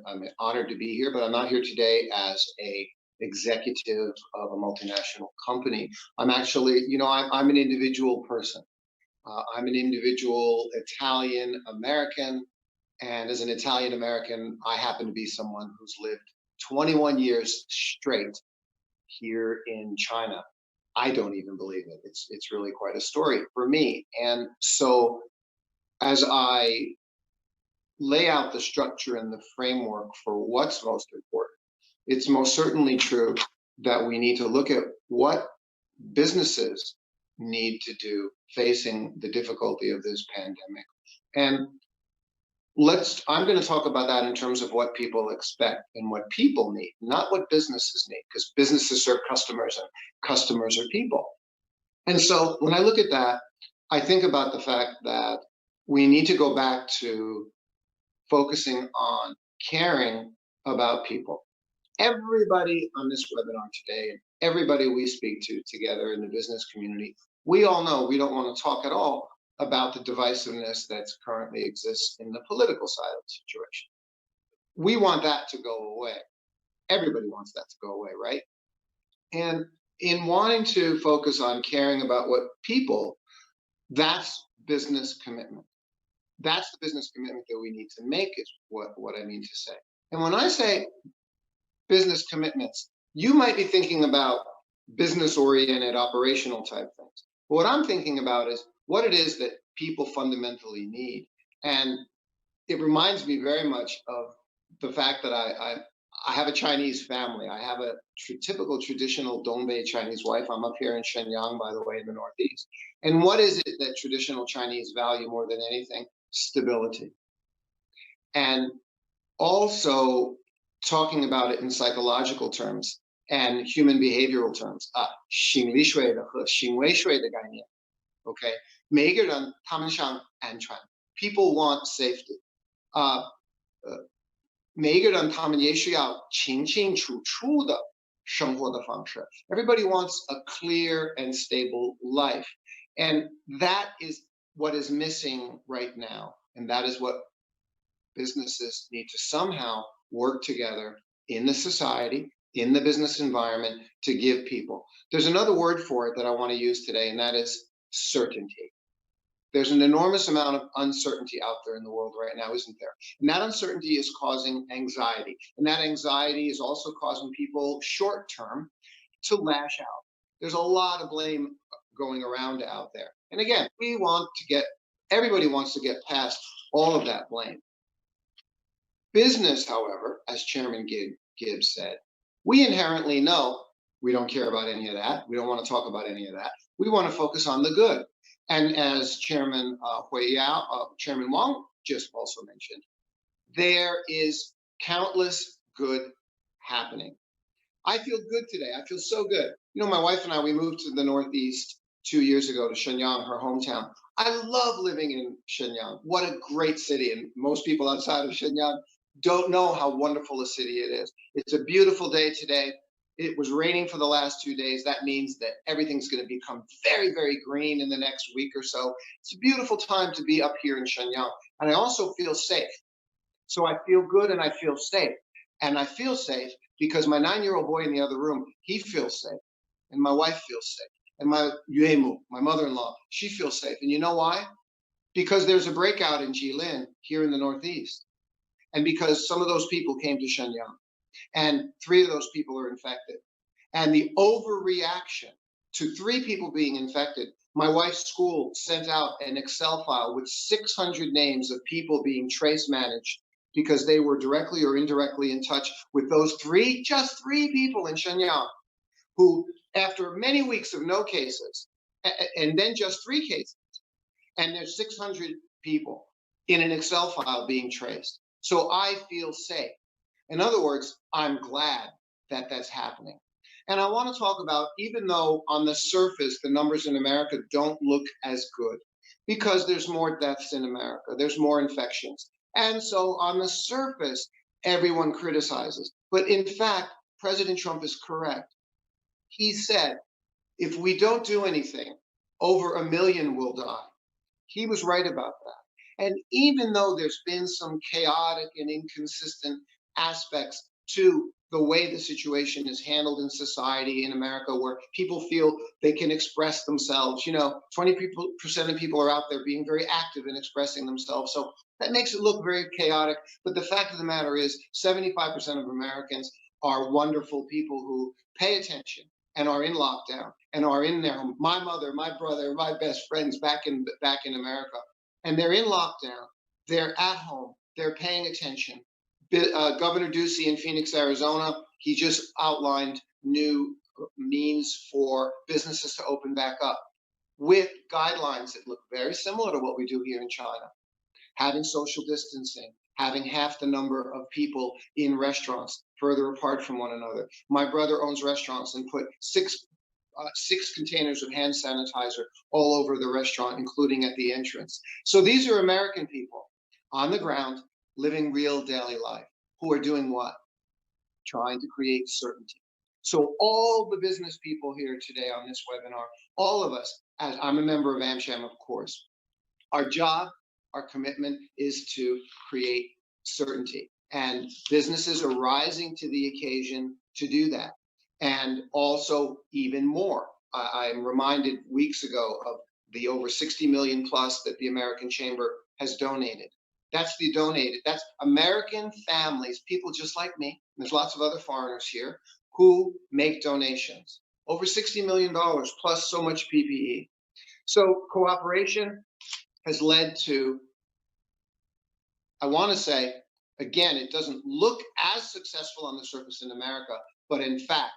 I'm honored to be here, but I'm not here today as a executive of a multinational company. I'm actually, I'm an individual person. I'm an individual Italian American, and as an Italian American, I happen to be someone who's lived 21 years straight here in China. I don't even believe it. It's really quite a story for me. And so as I lay out the structure and the framework for what's most important, it's most certainly true that we need to look at what businesses need to do facing the difficulty of this pandemic. And I'm going to talk about that in terms of what people expect and what people need, not what businesses need, because businesses serve customers and customers are people. And so when I look at that, I think about the fact that we need to go back to focusing on caring about people. Everybody on this webinar today, and everybody we speak to together in the business community, we all know we don't want to talk at all about the divisiveness that currently exists in the political side of the situation. We want that to go away. Everybody wants that to go away, right? And in wanting to focus on caring about what people, that's business commitment. That's the business commitment that we need to make, is what I mean to say. And when I say business commitments, you might be thinking about business-oriented operational type things. But what I'm thinking about is what it is that people fundamentally need. And it reminds me very much of the fact that I have a Chinese family. I have a typical traditional Dongbei Chinese wife. I'm up here in Shenyang, by the way, in the Northeast. And what is it that traditional Chinese value more than anything? Stability. And also talking about it in psychological terms and human behavioral terms, 心理学的和行为学的概念。Okay, 每一个人他们想安全 ，people want safety. 每一个人他们也需要清清楚楚的生活的方式。Everybody wants a clear and stable life, and that is what is missing right now, and that is what businesses need to somehow work together in the society, in the business environment, to give people. There's another word for it that I want to use today, and that is certainty. There's an enormous amount of uncertainty out there in the world right now, isn't there? And that uncertainty is causing anxiety. And that anxiety is also causing people short term to lash out. There's a lot of blame going around out there. And again, everybody wants to get past all of that blame. Business, however, as Chairman Gibbs said, we inherently know we don't care about any of that. We don't want to talk about any of that. We want to focus on the good. And as Chairman Chairman Wang just also mentioned, there is countless good happening. I feel good today. I feel so good. My wife and I, we moved to the Northeast 2 years ago to Shenyang, her hometown. I love living in Shenyang. What a great city. And most people outside of Shenyang don't know how wonderful a city it is. It's a beautiful day today. It was raining for the last 2 days. That means that everything's going to become very, very green in the next week or so. It's a beautiful time to be up here in Shenyang. And I also feel safe. So I feel good and I feel safe. And I feel safe because my 9-year-old boy in the other room, he feels safe. And my wife feels safe. And my Yuemu, my mother-in-law, she feels safe. And you know why? Because there's a breakout in Jilin here in the Northeast. And because some of those people came to Shenyang. And 3 of those people are infected. And the overreaction to 3 people being infected, my wife's school sent out an Excel file with 600 names of people being trace managed because they were directly or indirectly in touch with those just 3 people in Shenyang who, after many weeks of no cases, and then just 3 cases, and there's 600 people in an Excel file being traced. So I feel safe. In other words, I'm glad that that's happening. And I want to talk about, even though on the surface, the numbers in America don't look as good, because there's more deaths in America, there's more infections. And so on the surface, everyone criticizes. But in fact, President Trump is correct. He said, if we don't do anything, over 1 million will die. He was right about that. And even though there's been some chaotic and inconsistent aspects to the way the situation is handled in society in America, where people feel they can express themselves, 20% of people are out there being very active in expressing themselves. So that makes it look very chaotic. But the fact of the matter is, 75% of Americans are wonderful people who pay attention and are in lockdown and are in their home. My mother, my brother, my best friends back in America, and they're in lockdown. They're at home. They're paying attention. Governor Ducey in Phoenix, Arizona, he just outlined new means for businesses to open back up with guidelines that look very similar to what we do here in China. Having social distancing, having half the number of people in restaurants further apart from one another. My brother owns restaurants and put six containers of hand sanitizer all over the restaurant, including at the entrance. So these are American people on the ground living real daily life who are doing what? Trying to create certainty. So all the business people here today on this webinar, all of us, as I'm a member of AmCham, of course, our job, our commitment is to create certainty. And businesses are rising to the occasion to do that. And also, even more, I'm reminded weeks ago of the over 60 million plus that the American Chamber has donated. That's American families, people just like me. There's lots of other foreigners here who make donations. Over $60 million plus so much PPE. So cooperation has led to, I want to say, again, it doesn't look as successful on the surface in America, but in fact,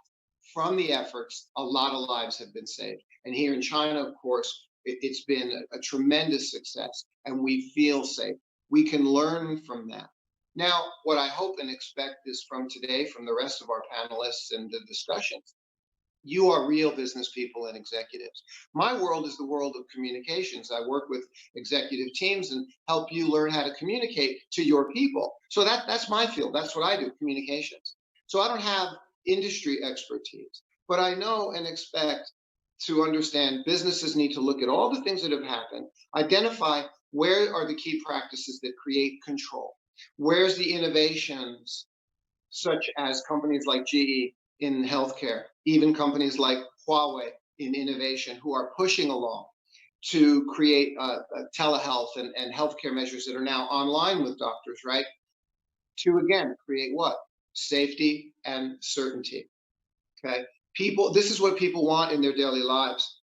from the efforts, a lot of lives have been saved. And here in China, of course, it's been a tremendous success, and we feel safe. We can learn from that. Now, what I hope and expect is from today, from the rest of our panelists and the discussions, you are real business people and executives. My world is the world of communications. I work with executive teams and help you learn how to communicate to your people. So that's my field. That's what I do, communications. So I don't have industry expertise, but I know and expect to understand businesses need to look at all the things that have happened, identify where are the key practices that create control, where's the innovations, such as companies like GE in healthcare, even companies like Huawei in innovation, who are pushing along to create telehealth and healthcare measures that are now online with doctors, right? To again create what? Safety and certainty. Okay, this is what people want in their daily lives.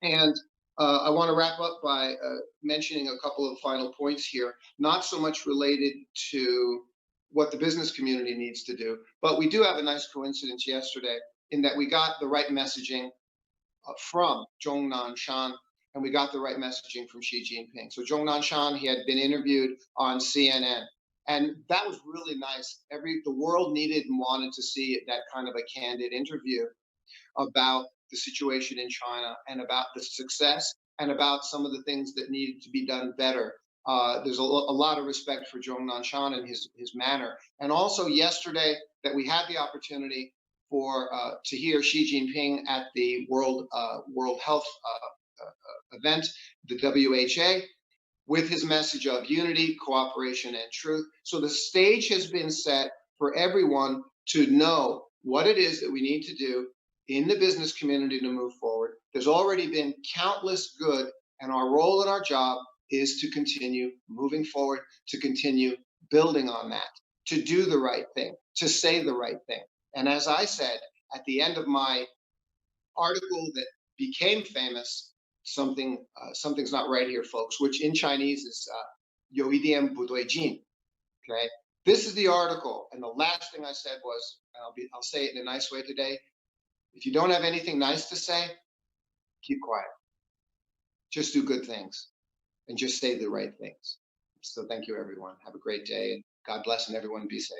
And I want to wrap up by mentioning a couple of final points here, not so much related to what the business community needs to do, but we do have a nice coincidence yesterday in that we got the right messaging from Zhong Nanshan, and we got the right messaging from Xi Jinping. So Zhong Nanshan, he had been interviewed on CNN, and that was really nice. The world needed and wanted to see that kind of a candid interview about the situation in China and about the success and about some of the things that needed to be done better. There's a lot of respect for Zhong Nanshan and his manner. And also yesterday that we had the opportunity to hear Xi Jinping at the World Health event, the WHA, with his message of unity, cooperation, and truth. So the stage has been set for everyone to know what it is that we need to do in the business community to move forward. There's already been countless good, and our role and our job is to continue moving forward, to continue building on that, to do the right thing, to say the right thing. And as I said at the end of my article that became famous, something's not right here, folks, which in Chinese is 有一点不对劲. Okay, this is the article, and the last thing I said was, and I'll say it in a nice way today. If you don't have anything nice to say, keep quiet. Just do good things and just say the right things. So thank you, everyone. Have a great day, and God bless, and everyone be safe.